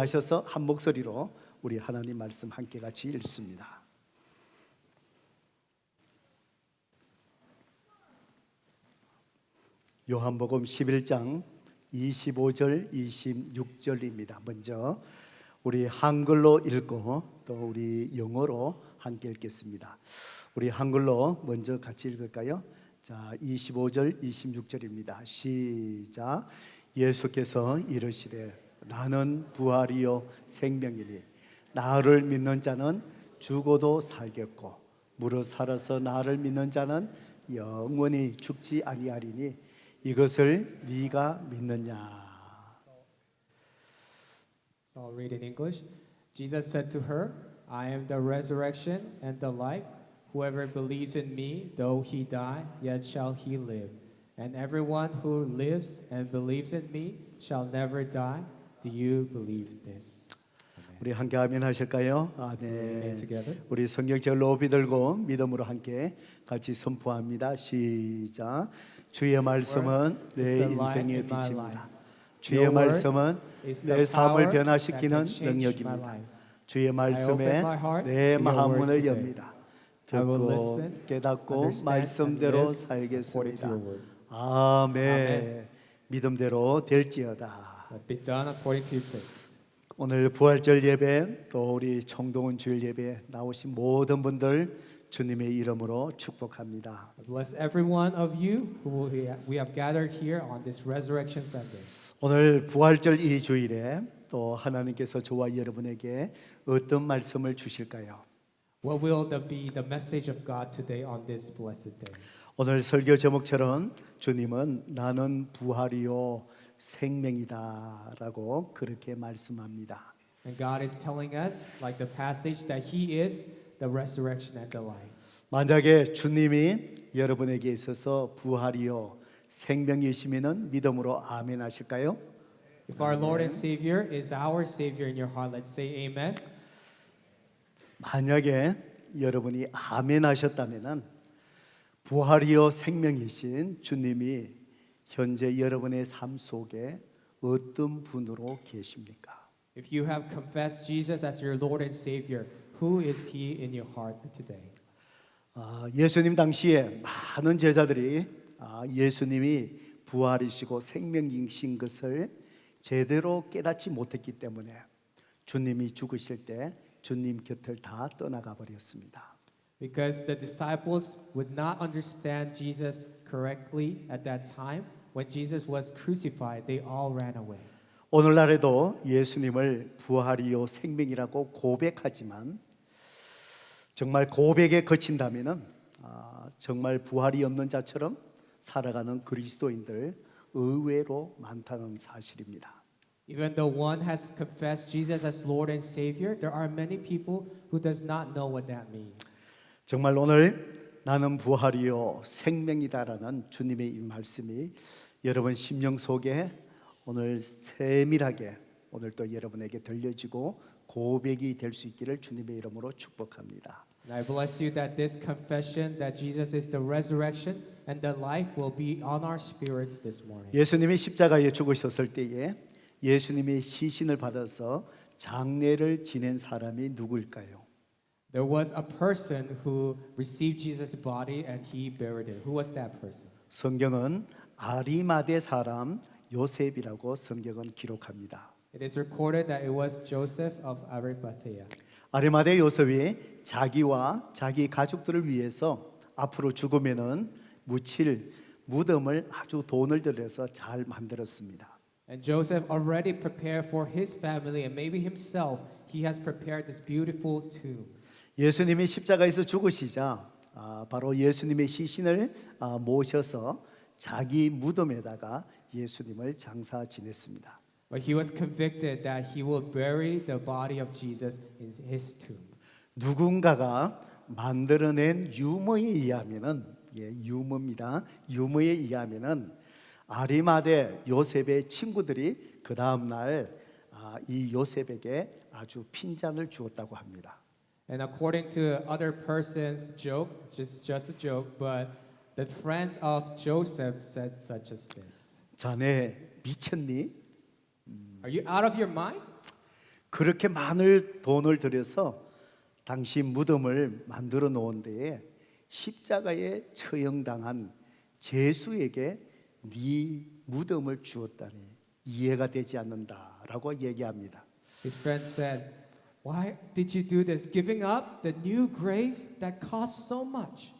하셔서 한 목소리로 우리 하나님 말씀 함께 같이 읽습니다. 요한복음 11장 25절 26절입니다. 먼저 우리 한글로 읽고 또 우리 영어로 함께 읽겠습니다. 우리 한글로 먼저 같이 읽을까요? 자, 25절 26절입니다. 시작. 예수께서 이르시되 나는 부활이요 생명이니 나를 믿는 자는 죽어도 살겠고 무릇 살아서 나를 믿는 자는 영원히 죽지 아니하리니 이것을 네가 믿느냐? So I'll read in English. Jesus said to her, I am the resurrection and the life. Whoever believes in me, though he die, yet shall he live. And everyone who lives and believes in me shall never die. Do you believe this? 우리 함께 아멘 하실까요? 아멘. 우리 성경 제로 비들고 믿음으로 함께 같이 선포합니다. 시작. 주의 말씀은 내 인생의 빛입니다. 주의 말씀은 내 삶을 변화시키는 능력입니다. 주의 말씀에 내 마음문을 엽니다. 듣고 깨닫고 말씀대로 살겠습니다. 아멘. 믿음대로 될지어다. Be done according to your faith. 오늘 부활절 예배 또 우리 청동원 주일 예배 나오신 모든 분들 주님의 이름으로 축복합니다. Bless every one of you who we have gathered here on this Resurrection Sunday. 오늘 부활절 이 주일에 또 하나님께서 저와 여러분에게 어떤 말씀을 주실까요? What will be the message of God today on this blessed day? 오늘 설교 제목처럼 주님은 나는 부활이요 생명이다라고 그렇게 말씀합니다. And God is telling us, like the passage, that He is the resurrection and the life. 만약에 주님이 여러분에게 있어서 부활이요 생명이시면은 믿음으로 아멘 하실까요? If our Lord and Savior is our Savior in your heart, let's say Amen. 만약에 여러분이 아멘 하셨다면은 부활이요 생명이신 주님이 현재 여러분의 삶 속에 어떤 분으로 계십니까? If you have confessed Jesus as your Lord and Savior, who is He in your heart today? 예수님 당시에 많은 제자들이 예수님이 부활이시고 생명이신 것을 제대로 깨닫지 못했기 때문에 주님이 죽으실 때 주님 곁을 다 떠나가 버렸습니다. Because the disciples would not understand Jesus correctly at that time. When Jesus was crucified, they all ran away. 오늘날에도 예수님을 부활이요 생명이라고 고백하지만 정말 고백에 그친다면은 정말 부활이 없는 자처럼 살아가는 그리스도인들 의외로 많다는 사실입니다. Even though one has confessed Jesus as Lord and Savior, there are many people who does not know what that means. 정말 오늘 나는 부활이요 생명이다라는 주님의 이 말씀이 여러분 심령 속에 오늘 세밀하게 오늘 또 여러분에게 들려지고 고백이 될 수 있기를 주님의 이름으로 축복합니다. And I bless you that this confession that Jesus is the resurrection and the life will be on our spirits this morning. 예수님이 십자가에 죽으셨을 때에 예수님이 시신을 받아서 장례를 지낸 사람이 누구일까요? There was a person who received Jesus' body and he buried it. Who was that person? 성경은 아리마대 사람 요셉이라고 성경은 기록합니다. It is recorded that it was Joseph of Arimathea. 아리마대 요셉이 자기와 자기 가족들을 위해서 앞으로 죽으면은 묻힐 무덤을 아주 돈을 들여서 잘 만들었습니다. And Joseph already prepared for his family and maybe himself. He has prepared this beautiful tomb. 예수님이 십자가에서 죽으시자 바로 예수님의 시신을 모셔서 자기 무덤에다가 예수님을 장사 지냈습니다. But he was convicted that he will bury the body of Jesus in his tomb. 누군가가 만들어낸 유머에 의하면은 유머입니다. 유머에 의하면은 아리마대 요셉의 친구들이 그 다음 날 이 요셉에게 아주 핀잔을 주었다고 합니다. And according to other person's joke, it's just a joke, but the friends of Joseph said such as this. 자네 미쳤니? Are you out of your mind? 그렇게 많은 돈을 들여서 당시 무덤을 만들어 놓은 데에 십자가에 처형당한 제수에게 네 무덤을 주었다니 이해가 되지 않는다라고 얘기합니다. His friends said, "Why did you do this? Giving up the new grave that cost so much?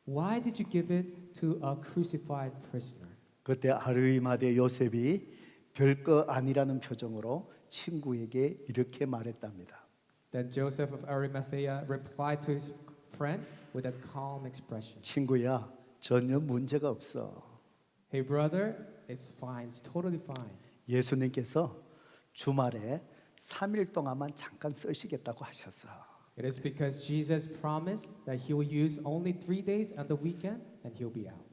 Why did you give it to a crucified prisoner?" 그때 아르이마대 요셉이 별거 아니라는 표정으로 친구에게 이렇게 말했답니다. Then Joseph of Arimathea replied to his friend with a calm expression. 친구야, 전혀 문제가 없어. Hey brother, it's fine. It's totally fine. 예수님께서 주말에 3일 동안만 잠깐 쓰시겠다고 하셨어. It is because Jesus promised that he will use only 3 days on the weekend and he'll be out.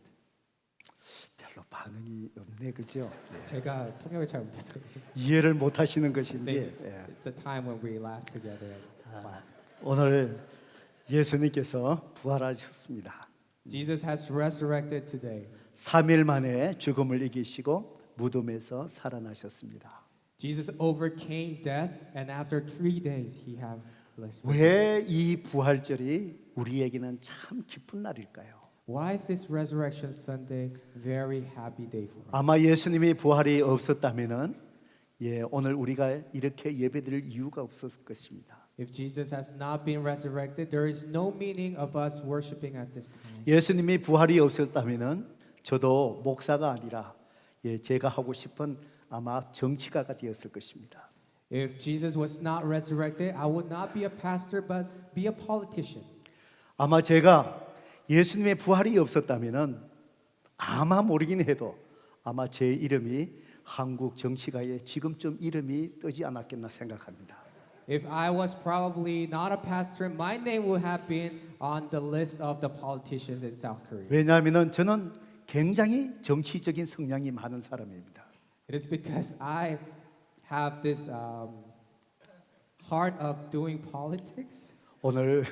별로 반응이 없네, 그죠? 네. 제가 통역을 잘 못해서 그래서. 이해를 못 하시는 것인지. 네. 예. It's a time when we laugh together. And clap. 오늘 예수님께서 부활하셨습니다. Jesus has resurrected today. 3일 만에 죽음을 이기시고 무덤에서 살아나셨습니다. Jesus overcame death, and after 3 days, he have resurrected. 왜 이 부활절이 우리에게는 참 기쁜 날일까요? Why is this Resurrection Sunday very happy day for us? 아마 예수님이 부활이 없었다면은 오늘 우리가 이렇게 예배드릴 이유가 없었을 것입니다. If Jesus has not been resurrected, there is no meaning of us worshiping at this time. 예수님이 부활이 없었다면은 저도 목사가 아니라 제가 하고 싶은 아마 정치가가 되었을 것입니다. If Jesus was not resurrected, I would not be a pastor but be a politician. 아마 제가 예수님의 부활이 없었다면은 아마 모르긴 해도 아마 제 이름이 한국 정치가에 지금쯤 이름이 뜨지 않았겠나 생각합니다. If I was probably not a pastor, my name would have been on the list of the politicians in South Korea. 왜냐하면은 저는 굉장히 정치적인 성향이 많은 사람입니다. It is because I have this heart of doing politics. 오늘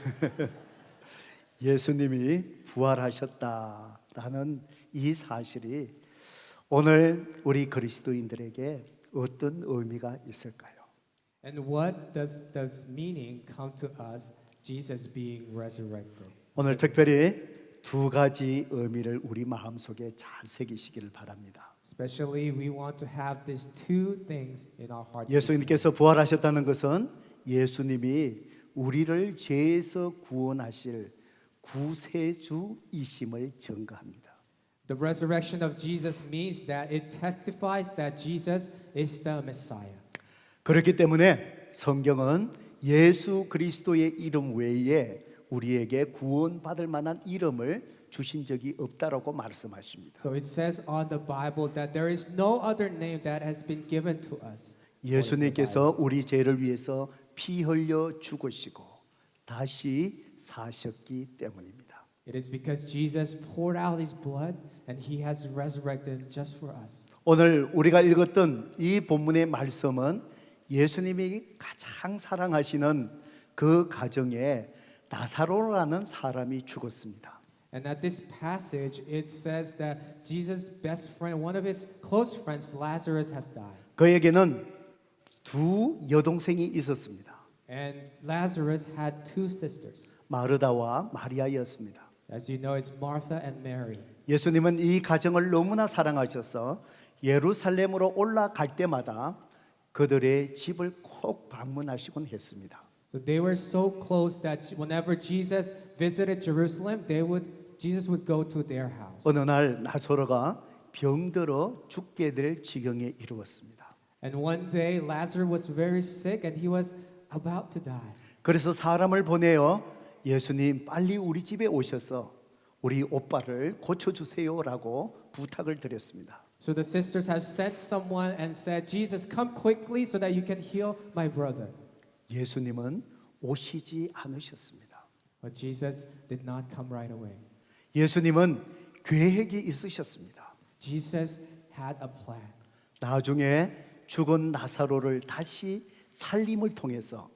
예수님이 부활하셨다라는 이 사실이 오늘 우리 그리스도인들에게 어떤 의미가 있을까요? And what does this meaning come to us, Jesus being resurrected? 오늘 특별히 두 가지 의미를 우리 마음속에 잘 새기시기를 바랍니다. Especially, we want to have these two things in our hearts. 예수님께서 부활하셨다는 것은 예수님이 우리를 죄에서 구원하실 구세주이심을 증거합니다. The resurrection of Jesus means that it testifies that Jesus is the Messiah. 그렇기 때문에 성경은 예수 그리스도의 이름 외에 우리에게 구원받을 만한 이름을 주신 적이 없다라고 말씀하십니다. So it says on the Bible that there is no other name that has been given to us. 예수님께서 우리 죄를 위해서 피 흘려 죽으시고 다시 사셨기 때문입니다. It is because Jesus poured out his blood and he has resurrected just for us. 오늘 우리가 읽었던 이 본문의 말씀은 예수님이 가장 사랑하시는 그 가정에 나사로라는 사람이 죽었습니다. And at this passage, it says that Jesus' best friend, one of his close friends, Lazarus, has died. 그에게는 두 여동생이 있었습니다. And Lazarus had 2 sisters. 마르다와 마리아였습니다. As you know, it's Martha and Mary. 예수님은 이 가정을 너무나 사랑하셔서 예루살렘으로 올라갈 때마다 그들의 집을 꼭 방문하시곤 했습니다. So they were so close that whenever Jesus visited Jerusalem, Jesus would go to their house. 어느 날 나사로가 병들어 죽게 될 지경에 이르렀습니다. And one day Lazarus was very sick and he was about to die. 그래서 사람을 보내어 예수님 빨리 우리 집에 오셔서 우리 오빠를 고쳐주세요라고 부탁을 드렸습니다. So the sisters have sent someone and said, Jesus, come quickly so that you can heal my brother. 예수님은 오시지 않으셨습니다. But Jesus did not come right away. 예수님은 계획이 있으셨습니다. Jesus had a plan. 나중에 죽은 나사로를 다시 살림을 통해서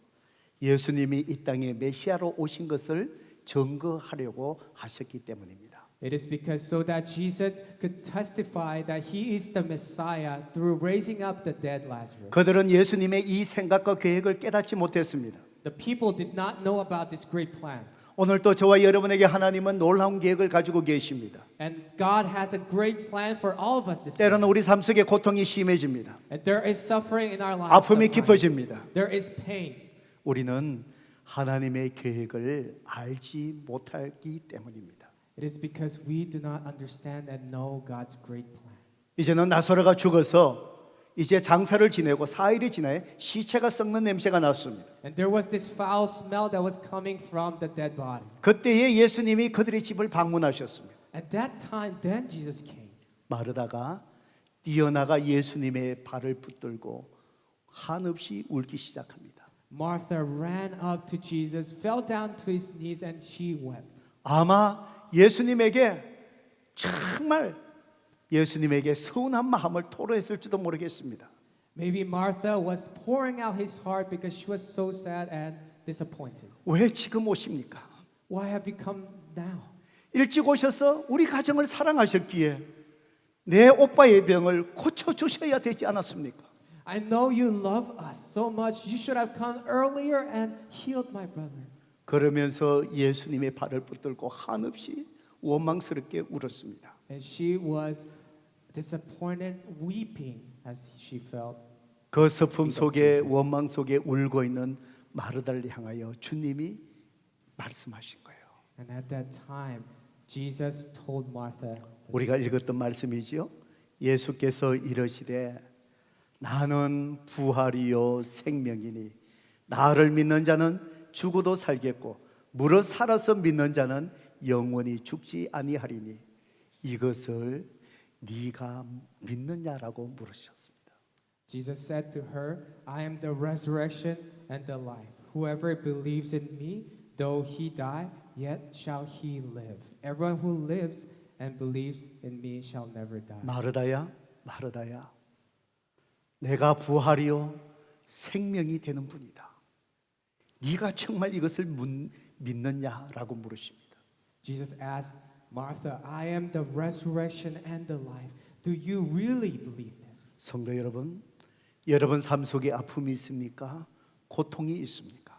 예수님이 이 땅에 메시아로 오신 것을 증거하려고 하셨기 때문입니다. It is because so that Jesus could testify that he is the Messiah through raising up the dead Lazarus. 그들은 예수님의 이 생각과 계획을 깨닫지 못했습니다. The people did not know about this great plan. 오늘도 저와 여러분에게 하나님은 놀라운 계획을 가지고 계십니다. And God has a great plan for all of us this 때로는 morning. 우리 삶 속에 고통이 심해집니다. And there is suffering in our lives. 아픔이 sometimes. 깊어집니다. There is pain. 우리는 하나님의 계획을 알지 못하기 때문입니다. It is because we do not understand and know God's great plan. 이제는 나사로가 죽어서 이제 장사를 지내고 4일이 지나야 시체가 썩는 냄새가 났습니다. And there was this foul smell that was coming from the dead body. 그때에 예수님이 그들의 집을 방문하셨습니다. At that time, then Jesus came. 마르다가 뛰어나가 예수님의 발을 붙들고 한없이 울기 시작합니다. Martha ran up to Jesus, fell down to his knees, and she wept. 아마 예수님에게 정말 예수님에게 서운한 마음을 토로했을지도 모르겠습니다. Maybe Martha was pouring out his heart because she was so sad and disappointed. 왜 지금 오십니까? Why have you come now? 일찍 오셔서 우리 가정을 사랑하셨기에 내 오빠의 병을 고쳐주셔야 되지 않았습니까? I know you love us so much. You should have come earlier and healed my brother. 그러면서 예수님의 발을 붙들고 한없이 원망스럽게 울었습니다. And she was disappointed, weeping as she felt. 그 슬픔 속에 원망 속에 울고 있는 마르다를 향하여 주님이 말씀하신 거예요. And at that time, Jesus told Martha. 우리가 읽었던 말씀이지요. 예수께서 이러시되 나는 부활이요 생명이니 나를 믿는 자는 죽어도 살겠고 무릇 살아서 믿는 자는 영원히 죽지 아니하리니 이것을 네가 믿느냐라고 물으셨습니다. Jesus said to her, I am the resurrection and the life. Whoever believes in me, though he die, yet shall he live. Everyone who lives and believes in me shall never die. 마르다야, 마르다야, 내가 부활이요 생명이 되는 분이다. 네가 정말 이것을 믿느냐라고 물으십니다. Jesus asked Martha, I am the resurrection and the life. Do you really believe this? 성도 여러분, 여러분 삶 속에 아픔이 있습니까? 고통이 있습니까?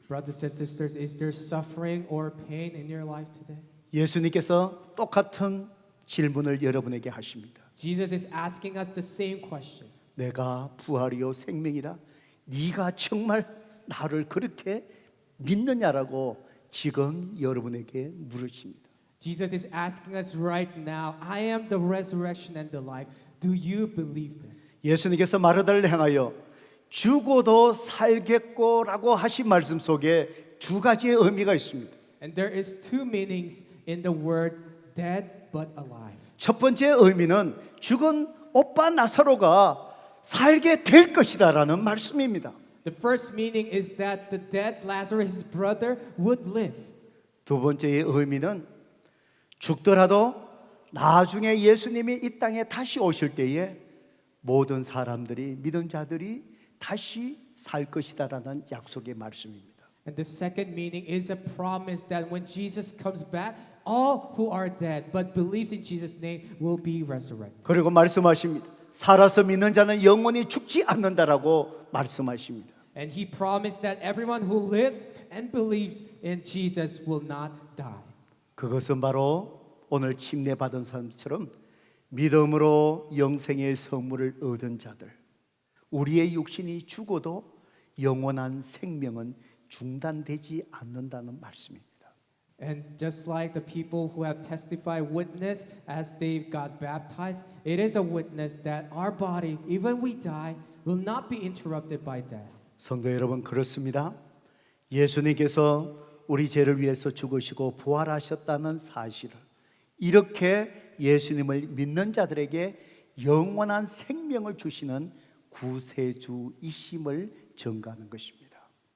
Brothers and sisters, is there suffering or pain in your life today? 예수님께서 똑같은 질문을 여러분에게 하십니다. Jesus is asking us the same question. 내가 부활이요 생명이다. 네가 정말 나를 그렇게 믿느냐라고 지금 여러분에게 물으십니다. Jesus is asking us right now, I am the resurrection and the life. Do you believe this? 예수님께서 마르다를 향하여 죽어도 살겠고라고 하신 말씀 속에 두 가지의 의미가 있습니다. And there is two meanings in the word dead but alive. 첫 번째 의미는 죽은 오빠 나사로가 살게 될 것이다라는 말씀입니다. The first meaning is that the dead Lazarus, his brother, would live. 두 번째의 의미는 죽더라도 나중에 예수님이 이 땅에 다시 오실 때에 모든 사람들이 믿은 자들이 다시 살 것이다라는 약속의 말씀입니다. And the second meaning is a promise that when Jesus comes back, all who are dead but believes in Jesus' name will be resurrected. 그리고 말씀하십니다. 살아서 믿는 자는 영원히 죽지 않는다라고 말씀하십니다. And he promised that everyone who lives and believes in Jesus will not die. 그것은 바로 오늘 침례받은 사람처럼 믿음으로 영생의 선물을 얻은 자들, 우리의 육신이 죽어도 영원한 생명은 중단되지 않는다는 말씀입니다. And just like the people who have testified witness as they got baptized, it is a witness that our body, even we die, will not be interrupted by death. 성도 여러분, 그렇습니다. 예수님께서 우리 죄를 위해서 죽으시고 부활하셨다는 사실을 이렇게 예수님을 믿는 자들에게 영원한 생명을 주시는 구세주이심을 증거하는 것입니다.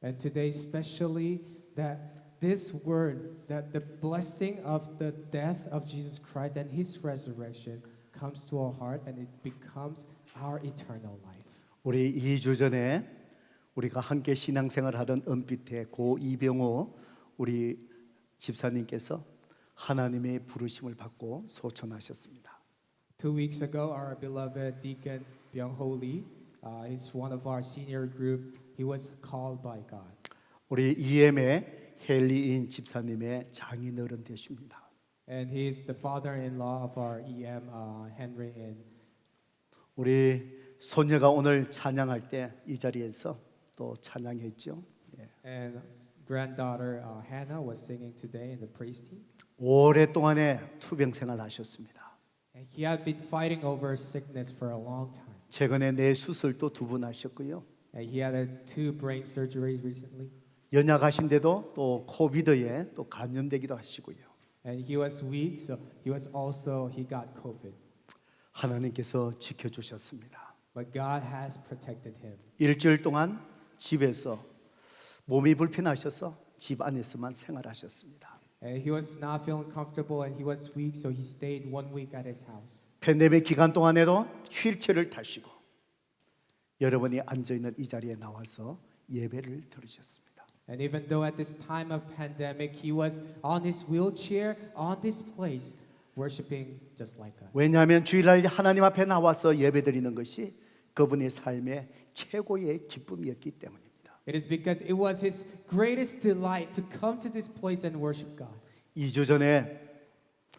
And today especially that this word, that the blessing of the death of Jesus Christ and his resurrection comes to our heart and it becomes our eternal life. 우리 2주 전에 우리가 함께 신앙생활 하던 은빛의 고 이병호 우리 집사님께서 하나님의 부르심을 받고 소천하셨습니다. 2 weeks ago, our beloved deacon Byung-ho Lee, he's one of our senior group. He was called by God. 우리 EM의 헨리인 집사님의 장인어른 되십니다. And he is the father-in-law of our EM, Henry In. 우리 손녀가 오늘 찬양할 때 이 자리에서 또 찬양했죠. 예. And granddaughter Hannah was singing today in the praise team. 오랫동안의 투병 생활 하셨습니다. And he had been fighting over sickness for a long time. 최근에 뇌 수술도 2번 하셨고요. And he had 2 brain surgeries recently. 연약하신데도 또 코비드에 또 감염되기도 하시고요. And he was weak, so he got COVID. 하나님께서 지켜주셨습니다. But God has protected him. 일주일 동안 집에서 몸이 불편하셔서 집 안에서만 생활하셨습니다. And he was not feeling comfortable and he was weak, so he stayed 1 week at his house. 팬데믹 기간 동안에도 휠체어를 타시고 여러분이 앉아 있는 이 자리에 나와서 예배를 드리셨습니다. And even though at this time of pandemic, he was on his wheelchair on this place, worshiping just like us. 왜냐하면 주일날 하나님 앞에 나와서 예배드리는 것이 그분의 삶의 최고의 기쁨이었기 때문입니다. It is because it was his greatest delight to come to this place and worship God. 2주 전에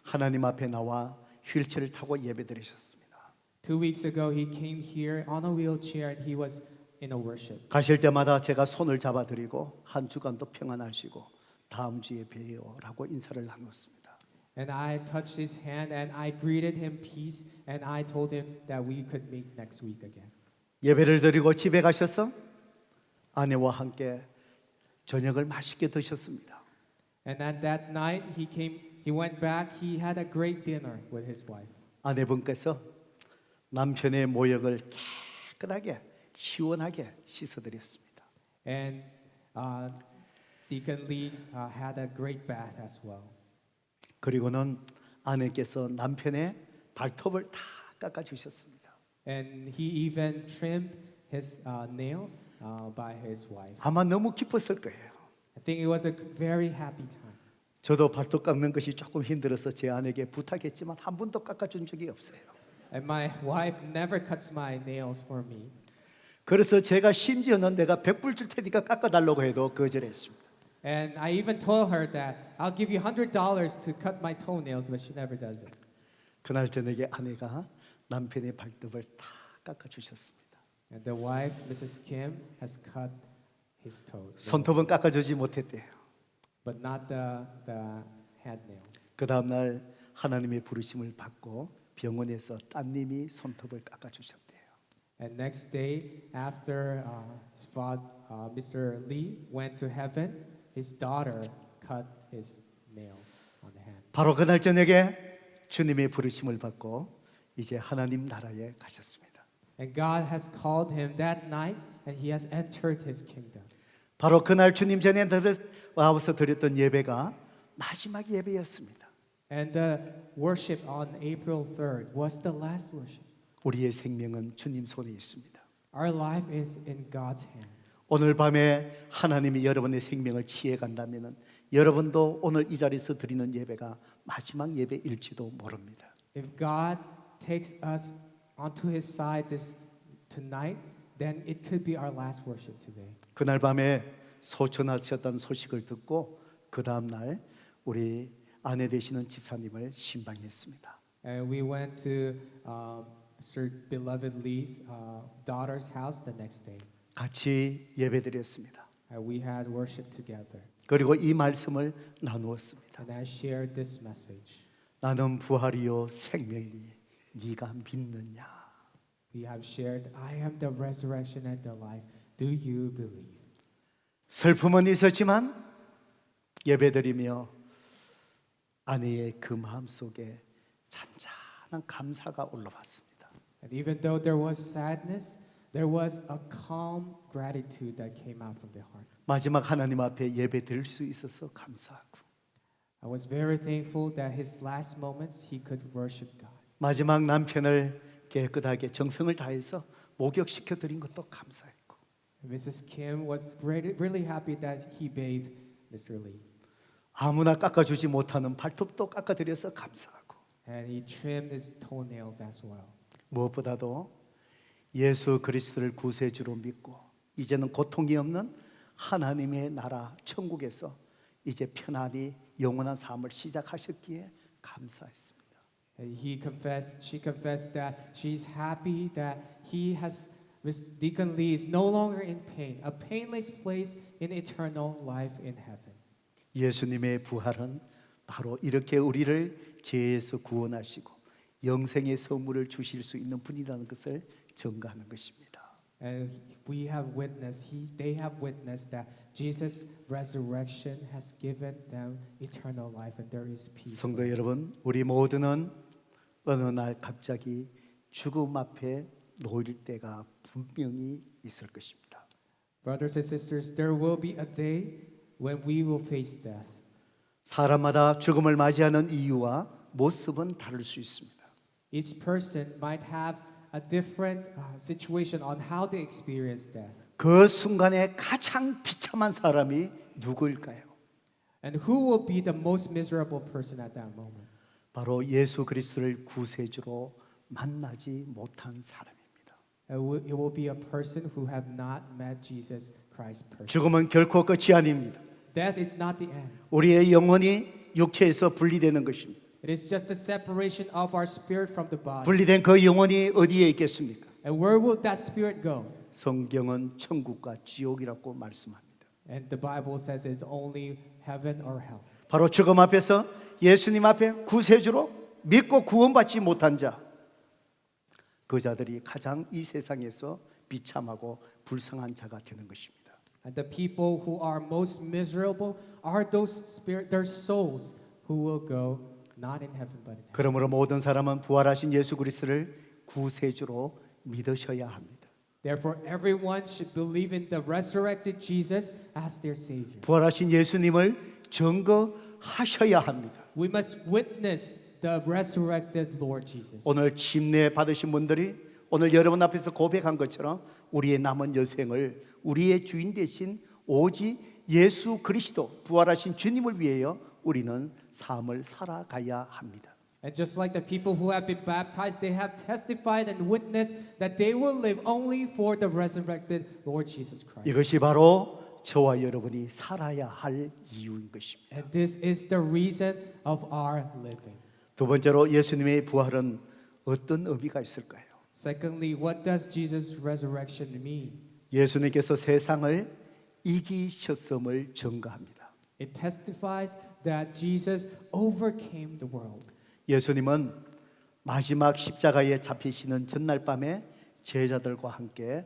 하나님 앞에 나와 휠체어를 타고 예배드리셨습니다. 2 weeks ago, he came here on a wheelchair and he was in a worship. 가실 때마다 제가 손을 잡아드리고 한 주간도 평안하시고 다음 주에 봬요라고 인사를 나눴습니다. And I touched his hand and I greeted him peace and I told him that we could meet next week again. 예배를 드리고 집에 가셔서 아내와 함께 저녁을 맛있게 드셨습니다. And at that night, he went back. He had a great dinner with his wife. 아내분께서 남편의 모욕을 깨끗하게 시원하게 씻어드렸습니다. And Deacon Lee had a great bath as well. 그리고는 아내께서 남편의 발톱을 다 깎아주셨습니다. And he even trimmed his nails by his wife. 아마 너무 기뻤을 거예요. I think it was a very happy time. 저도 발톱 깎는 것이 조금 힘들어서 제 아내에게 부탁했지만 한 번도 깎아준 적이 없어요. And my wife never cuts my nails for me. 그래서 제가 심지어는 내가 100불 줄 테니까 깎아달라고 해도 거절했습니다. And I even told her that I'll give you $100 to cut my toenails, but she never does it. 그날 저녁에 아내가 남편의 발톱을 다 깎아주셨습니다. And the wife, Mrs. Kim, has cut his toes, 손톱은 깎아주지 못했대요. but not the hand nails. 그 다음날 하나님의 부르심을 받고 병원에서 따님이 손톱을 깎아주셨대요. And next day, after his father, Mr. Lee went to heaven, his daughter cut his nails on the hand. 바로 그날 저녁에 주님의 부르심을 받고 이제 하나님 나라에 가셨습니다. And God has called him that night, and he has entered his kingdom. 바로 그날 주님 전에 와서 드렸던 예배가 마지막 예배였습니다. And the worship on April 3rd was the last worship. 우리의 생명은 주님 손에 있습니다. Our life is in God's hands. 오늘 밤에 하나님이 여러분의 생명을 취해 간다면은 여러분도 오늘 이 자리에서 드리는 예배가 마지막 예배일지도 모릅니다. If God takes us onto His side tonight, then it could be our last worship today. 그날 밤에 소천하셨던 소식을 듣고 그 다음 날 우리 아내 되시는 집사님을 신방했습니다. And we went to Mr. Beloved Lee's daughter's house the next day. 같이 예배드렸습니다. And we had worship together. 그리고 이 말씀을 나누었습니다. And I shared this message. 나는 부활이요 생명이니 네가 믿느냐? We have shared, I am the resurrection and the life. Do you believe? 슬픔은 있었지만 예배드리며 아내의 그 마음 속에 찬찬한 감사가 올라왔습니다. And even though there was sadness, there was a calm gratitude that came out from the heart. 마지막 하나님 앞에 예배드릴 수 있어서 감사하고 I was very thankful that his last moments he could worship God. 마지막 남편을 깨끗하게 정성을 다해서 목욕시켜 드린 것도 감사했고 And Mrs. Kim was really happy that he bathed Mr. Lee. 아무나 깎아주지 못하는 발톱도 깎아드려서 감사하고 And he trimmed his toenails as well. 무엇보다도 예수 그리스도를 구세주로 믿고 이제는 고통이 없는 하나님의 나라 천국에서 이제 편안히 영원한 삶을 시작하셨기에 감사했습니다. And she confessed that she's happy that Deacon Lee is no longer in pain, a painless place in eternal life in heaven. 예수님의 부활은 바로 이렇게 우리를 죄에서 구원하시고 영생의 선물을 주실 수 있는 분이라는 것을 증거하는 것입니다. And they have witnessed that Jesus' resurrection has given them eternal life, and there is peace. 성도 여러분, 우리 모두는 어느 날 갑자기 죽음 앞에 놓일 때가 분명히 있을 것입니다. Brothers and sisters, there will be a day when we will face death. 사람마다 죽음을 맞이하는 이유와 모습은 다를 수 있습니다. Each person might have a different situation on how they experience death. 그 순간에 가장 비참한 사람이 누구일까요? And who will be the most miserable person at that moment? 바로 예수 그리스도를 구세주로 만나지 못한 사람입니다. It will be a person who have not met Jesus Christ personally. 죽음은 결코 끝이 아닙니다. Death is not the end. 우리의 영혼이 육체에서 분리되는 것입니다. It is just the separation of our spirit from the body. 분리된 그 영혼이 어디에 있겠습니까? And where will that spirit go? 성경은 천국과 지옥이라고 말씀합니다. And the Bible says it's only heaven or hell. 바로 죽음 앞에서 예수님 앞에 구세주로 믿고 구원받지 못한 자, 그 자들이 가장 이 세상에서 비참하고 불쌍한 자가 되는 것입니다. And the people who are most miserable are their souls who will go not in heaven but in hell. 그러므로 모든 사람은 부활하신 예수 그리스도를 구세주로 믿으셔야 합니다. Therefore, everyone should believe in the resurrected Jesus as their Savior. 부활하신 예수님을 증거하셔야 합니다. We must witness the resurrected Lord Jesus. 오늘 침례 받으신 분들이 오늘 여러분 앞에서 고백한 것처럼 우리의 남은 여생을 우리의 주인 되신 오직 예수 그리스도 부활하신 주님을 위하여 우리는 삶을 살아가야 합니다. And just like the people who have been baptized, they have testified and witnessed that they will live only for the resurrected Lord Jesus Christ. 이것이 바로 저와 여러분이 살아야 할 이유인 것입니다. And this is the reason of our living. 두 번째로 예수님의 부활은 어떤 의미가 있을까요? Secondly, what does Jesus' resurrection mean? 예수님께서 세상을 이기셨음을 증거합니다. It testifies that Jesus overcame the world. 예수님은 마지막 십자가에 잡히시는 전날 밤에 제자들과 함께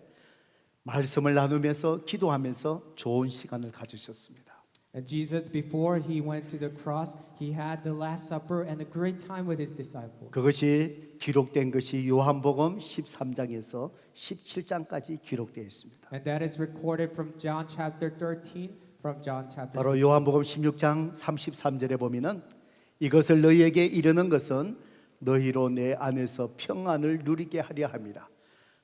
말씀을 나누면서 기도하면서 좋은 시간을 가지셨습니다. And Jesus, before he went to the cross, he had the Last Supper and a great time with his disciples. 그것이 기록된 것이 요한복음 13장에서 17장까지 기록되어 있습니다. And that is recorded from John chapter 13, from John chapter 바로 16. 요한복음 16장 33절에 보면은 이것을 너희에게 이르는 것은 너희로 내 안에서 평안을 누리게 하려 함이라.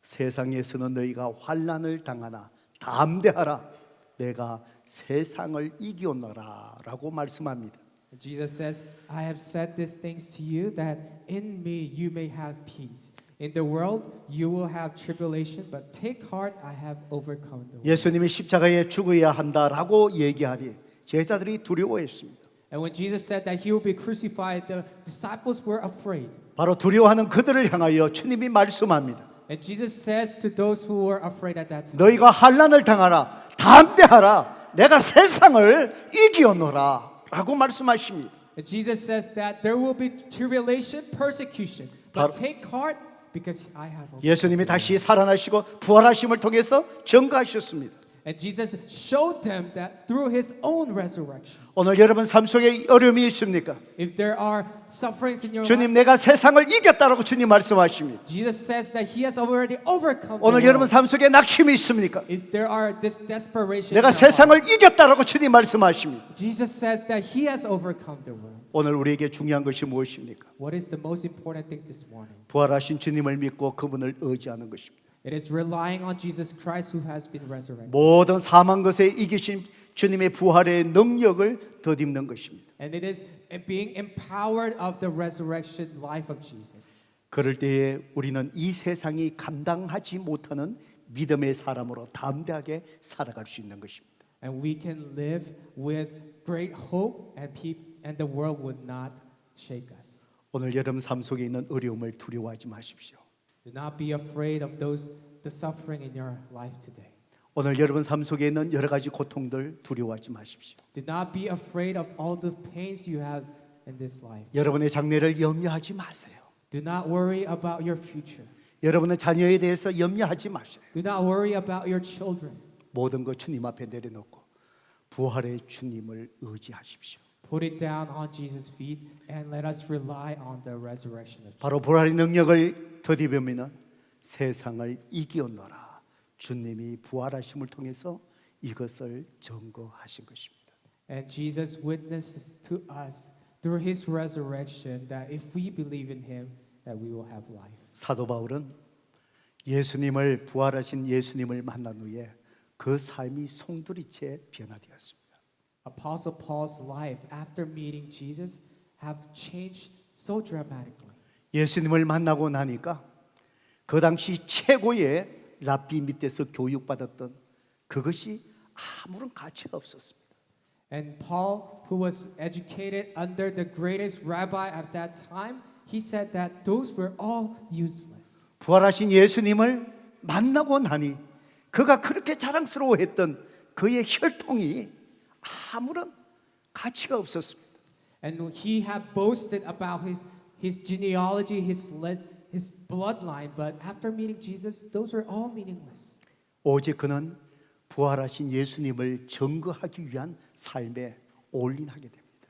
세상에서는 너희가 환난을 당하나 담대하라. 내가 세상을 이기었노라라고 말씀합니다. Jesus says, I have said these things to you that in me you may have peace. In the world you will have tribulation, but take heart, I have overcome the world. 예수님이 십자가에 죽어야 한다라고 얘기하니 제자들이 두려워했습니다. And when Jesus said that he will be crucified, the disciples were afraid. 바로 두려워하는 그들을 향하여 주님이 말씀합니다. And Jesus says to those who were afraid at that time, 너희가 환난을 당하라 담대하라 내가 세상을 이기었노라 라고 말씀하십니다. and Jesus says that there will be tribulation, persecution, but take heart because I have overcome. 예수님이 다시 살아나시고 부활하심을 통해서 증거하셨습니다. And Jesus showed them that through his own resurrection. 오늘 여러분 삶 속에 어려움이 있습니까? If there are sufferings in your 주님 life, 내가 세상을 이겼다라고 주님 말씀하십니다. Jesus says that he has already overcome 오늘 the 여러분 world. 삶 속에 낙심이 있습니까? Is there are this desperation? 내가 in our heart? 세상을 이겼다라고 주님 말씀하십니다. Jesus says that he has overcome the world. 오늘 우리에게 중요한 것이 무엇입니까? What is the most important thing this morning? 부활하신 주님을 믿고 그분을 의지하는 것입니다. It is relying on Jesus Christ who has been resurrected. 모든 사망 것에 이기신 주님의 부활의 능력을 덧입는 것입니다. And it is being empowered of the resurrection life of Jesus. 그럴 때에 우리는 이 세상이 감당하지 못하는 믿음의 사람으로 담대하게 살아갈 수 있는 것입니다. And we can live with great hope and the world would not shake us. 오늘 여러분 삶 속에 있는 어려움을 두려워하지 마십시오. Do not be afraid of the suffering in your life today. 오늘 여러분 삶 속에 있는 여러 가지 고통들 두려워하지 마십시오. Do not be afraid of all the pains you have in this life. 여러분의 장래를 염려하지 마세요. Do not worry about your future. 여러분의 자녀에 대해서 염려하지 마세요. Do not worry about your children. 모든 것 주님 앞에 내려놓고 부활의 주님을 의지하십시오. Put it down on Jesus' feet and let us rely on the resurrection of Jesus. 바로 부활의 능력을 덧입으면 세상을 이기었노라. 주님이 부활하심을 통해서 이것을 증거하신 것입니다. And Jesus witnesses to us through his resurrection that if we believe in him that we will have life. 사도 바울은 예수님을 부활하신 예수님을 만난 후에 그 삶이 송두리째 변화되었습니다. Apostle Paul's life after meeting Jesus have changed so dramatically. 예수님을 만나고 나니까 그 당시 최고의 랍비 밑에서 교육받았던 그것이 아무런 가치가 없었습니다. And Paul, who was educated under the greatest rabbi at that time, he said that those were all useless. 부활하신 예수님을 만나고 나니 그가 그렇게 자랑스러워했던 그의 혈통이 아무런 가치가 없었습니다. And he had boasted about his genealogy, his bloodline, but after meeting Jesus, those were all meaningless. 오직 그는 부활하신 예수님을 증거하기 위한 삶에 올인하게 됩니다.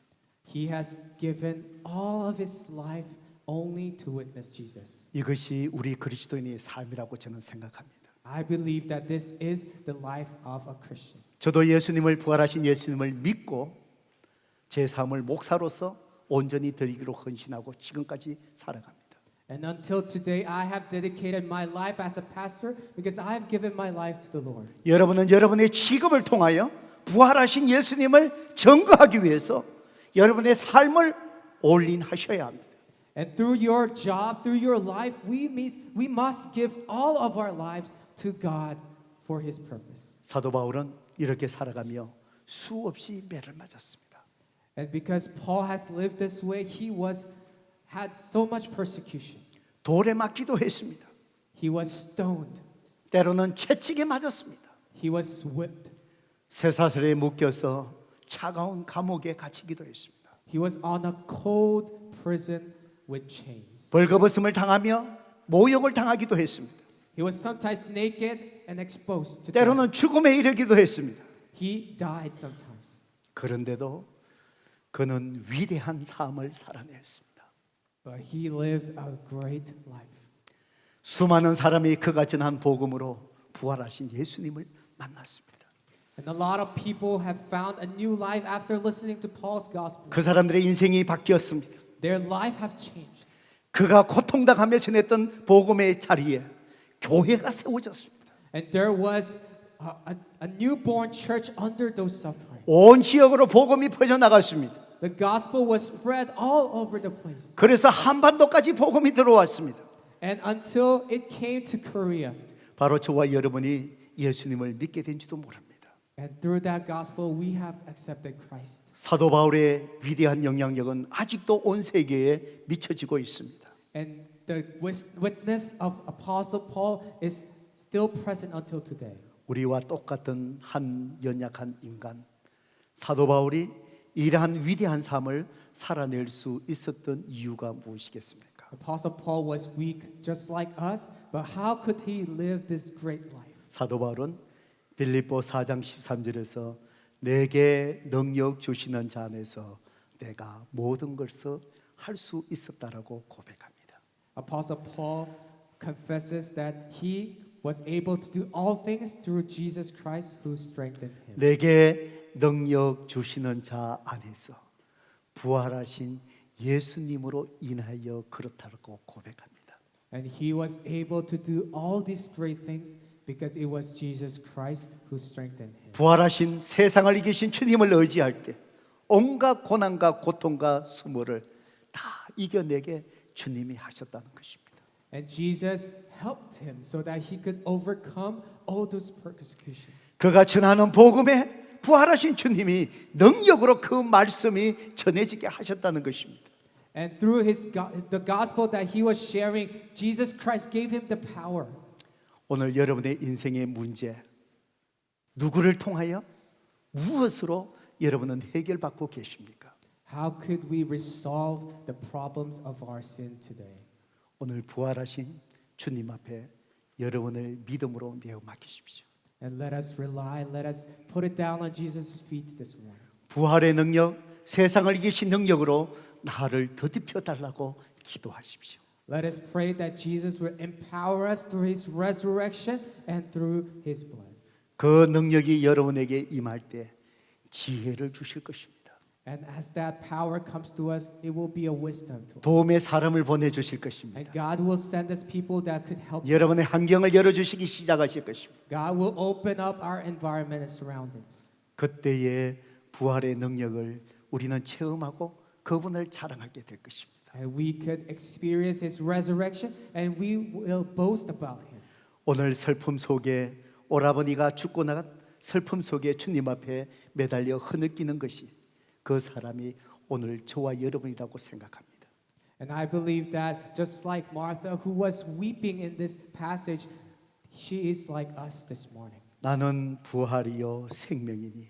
He has given all of his life only to witness Jesus. 이것이 우리 그리스도인의 삶이라고 저는 생각합니다. I believe that this is the life of a Christian. 저도 예수님을 부활하신 예수님을 믿고 제 삶을 목사로서 온전히 드리기로 헌신하고 지금까지 살아갑니다. And until today, I have dedicated my life as a pastor because I have given my life to the Lord. 여러분은 여러분의 직업을 통하여 부활하신 예수님을 증거하기 위해서 여러분의 삶을 올인하셔야 합니다. And through your job, through your life, we must give all of our lives to God for His purpose. 사도 바울은 이렇게 살아가며 수없이 매를 맞았습니다. And because Paul has lived this way, he had so much persecution. 돌에 맞기도 했습니다. He was stoned. 때로는 채찍에 맞았습니다. He was whipped. 쇠사슬에 묶여서 차가운 감옥에 갇히기도 했습니다. He was on a cold prison with chains. 벌거벗음을 당하며 모욕을 당하기도 했습니다. He was sometimes naked and exposed to death. 때로는 죽음에 이르기도 했습니다. He died sometimes. 그런데도 그는 위대한 삶을 살아냈습니다. But he lived a great life. 수많은 사람이 그가 전한 복음으로 부활하신 예수님을 만났습니다. And a lot of people have found a new life after listening to Paul's gospel. 그 사람들의 인생이 바뀌었습니다. Their life have changed. 그가 고통당하며 전했던 복음의 자리에 교회가 세워졌습니다. And there was a newborn church under those suffering. 온 지역으로 복음이 퍼져나갔습니다. The gospel was spread all over the place. 그래서 한반도까지 복음이 들어왔습니다. And until it came to Korea. 바로 저와 여러분이 예수님을 믿게 된지도 모릅니다. And through that gospel we have accepted Christ. 사도 바울의 위대한 영향력은 아직도 온 세계에 미쳐지고 있습니다. And the witness of Apostle Paul is still present until today. 우리와 똑같은 한 연약한 인간 사도 바울이 이러한 위대한 삶을 살아낼 수 있었던 이유가 무엇이겠습니까? Apostle Paul was weak just like us, but how could he live this great life? 사도 바울은 빌립보 4장 13절에서 내게 능력 주시는 자 안에서 내가 모든 것을 할 수 있었다라고 고백합니다. Apostle Paul confesses that he was able to do all things through Jesus Christ who strengthened him. 내게 능력 주시는 자 안에서 부활하신 예수님으로 인하여 그렇다고 고백합니다. And he was able to do all these great things because it was Jesus Christ who strengthened him. 부활하신 세상을 이기신 주님을 의지할 때 온갖 고난과 고통과 수모를 다 이겨내게 주님이 하셨다는 것입니다. And Jesus helped him so that he could overcome all those persecutions. 그가 전하는 복음에 부활하신 주님이 능력으로 그 말씀이 전해지게 하셨다는 것입니다. And through the gospel that he was sharing, Jesus Christ gave him the power. 오늘 여러분의 인생의 문제 누구를 통하여 무엇으로 여러분은 해결받고 계십니까? How could we resolve the problems of our sin today? 오늘 부활하신 주님 앞에 여러분을 믿음으로 내어 맡기십시오. And let us rely, let us put it down on Jesus' feet this morning. 부활의 능력, 세상을 이기신 능력으로 나를 더딥혀 달라고 기도하십시오. Let us pray that Jesus will empower us through his resurrection and through his blood. 그 능력이 여러분에게 임할 때 지혜를 주실 것입니다. And as that power comes to us, it will be a wisdom to us. 도움의 사람을 보내주실 것입니다. And God will send us people that could help us. 여러분의 환경을 열어주시기 시작하실 것입니다. God will open up our environment and surroundings. 그때의 부활의 능력을 우리는 체험하고 그분을 자랑하게 될 것입니다. And we could experience his resurrection and we will boast about him. 오늘 슬픔 속에 오라버니가 죽고 나간 슬픔 속에 주님 앞에 매달려 흐느끼는 것이 그 사람이 오늘 저와 여러분이라고 생각합니다. And I believe that just like Martha who was weeping in this passage, she is like us this morning. 나는 부활이요 생명이니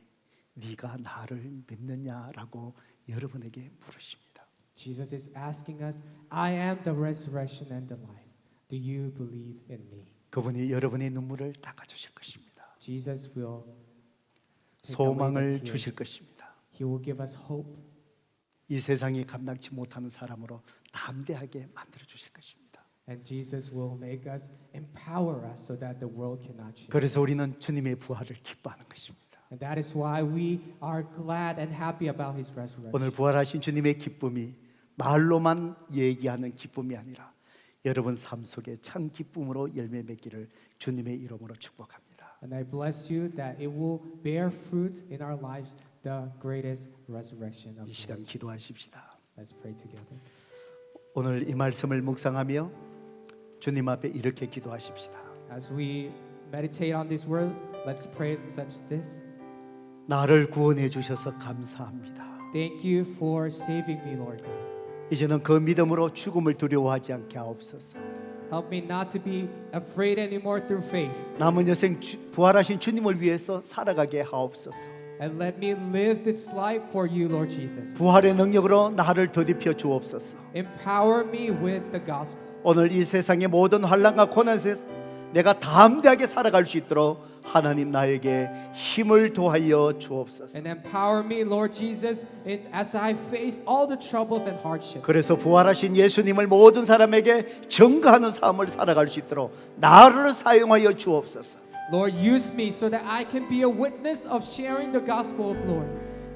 네가 나를 믿느냐라고 여러분에게 물으십니다. Jesus is asking us, I am the resurrection and the life. Do you believe in me? 그분이 여러분의 눈물을 닦아주실 것입니다. Jesus will take away 소망을 the 주실 tears. 것입니다. He will give us hope. 이 세상이 감당치 못하는 사람으로 담대하게 만들어 주실 것입니다. And Jesus will make us, empower us so that the world cannot change. 그래서 us. 우리는 주님의 부활을 기뻐하는 것입니다. And that is why we are glad and happy about his 오늘 resurrection. 부활하신 주님의 기쁨이 말로만 얘기하는 기쁨이 아니라 여러분 삶 속에 참 기쁨으로 열매 맺기를 주님의 이름으로 축복합니다. And I bless you that it will bear fruit in our lives, the greatest resurrection of 이 the 시간 Lord Jesus. 기도하십시다. Let's pray together. 오늘 이 말씀을 묵상하며 주님 앞에 이렇게 기도하십시다. As we meditate on this word, let's pray such this. 나를 구원해 주셔서 감사합니다. Thank you for saving me, Lord God. 이제는 그 믿음으로 죽음을 두려워하지 않게 하옵소서. Help me not to be afraid anymore through faith. 남은 여생 부활하신 주님을 위해서 살아가게 하옵소서. And let me live this life for you, Lord Jesus. 부활의 능력으로 나를 더딥혀 주옵소서. Empower me with the gospel. 오늘 이 세상의 모든 환난과 고난 속에서 내가 담대하게 살아갈 수 있도록 하나님 나에게 힘을 더하여 주옵소서. And empower me, Lord Jesus, as I face all the troubles and hardships. 그래서 부활하신 예수님을 모든 사람에게 증거하는 삶을 살아갈 수 있도록 나를 사용하여 주옵소서. Lord, use me so that I can be a witness of sharing the gospel of Lord.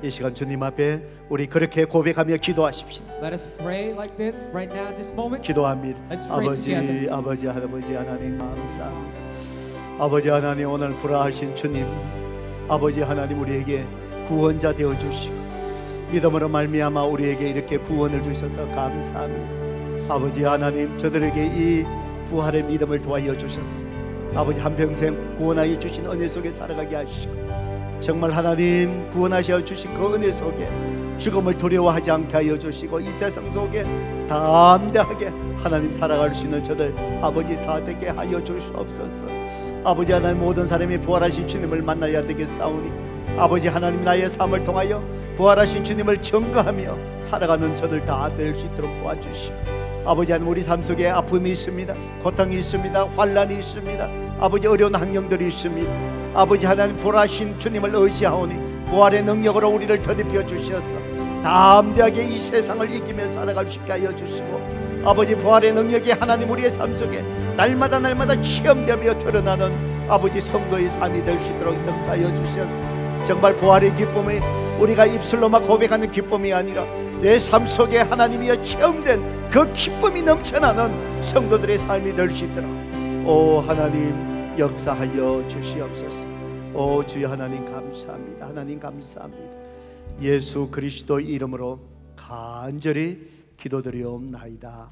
이 시간 주님 앞에 우리 그렇게 고백하며 기도하십시다. Let us pray like this right now at this moment. 기도합니다. Let's pray together. 아버지 하나님 감사합니다. 아버지 하나님 오늘 부활하신 주님 아버지 하나님 우리에게 구원자 되어 주시고 믿음으로 말미암아 우리에게 이렇게 구원을 주셔서 감사합니다. 아버지 하나님 저들에게 이 부활의 믿음을 도와여 주셨어. 아버지 한평생 구원하여 주신 은혜 속에 살아가게 하시고 정말 하나님 구원하셔 주신 그 은혜 속에 죽음을 두려워하지 않게 하여 주시고 이 세상 속에 담대하게 하나님 살아갈 수 있는 저들 아버지 다 되게 하여 주시옵소서. 아버지 하나님 모든 사람이 부활하신 주님을 만나야 되겠사오니 아버지 하나님 나의 삶을 통하여 부활하신 주님을 증거하며 살아가는 저들 다 될 수 있도록 도와주시고 아버지 하나님 우리 삶 속에 아픔이 있습니다. 고통이 있습니다. 환난이 있습니다. 아버지 어려운 환경들이 있습니다. 아버지 하나님 부활하신 주님을 의지하오니 부활의 능력으로 우리를 더딥혀 주셔서 담대하게 이 세상을 이기며 살아갈 수 있게 하여 주시고 아버지 부활의 능력이 하나님 우리의 삶 속에 날마다 체험되며 드러나는 아버지 성도의 삶이 될 수 있도록 역사하여 주셔서 정말 부활의 기쁨이 우리가 입술로만 고백하는 기쁨이 아니라 내 삶 속에 하나님이여 체험된 그 기쁨이 넘쳐나는 성도들의 삶이 될 수 있도록 오 하나님 역사하여 주시옵소서. 오 주여 하나님 감사합니다. 하나님 감사합니다. 예수 그리스도 이름으로 간절히 기도드리옵나이다.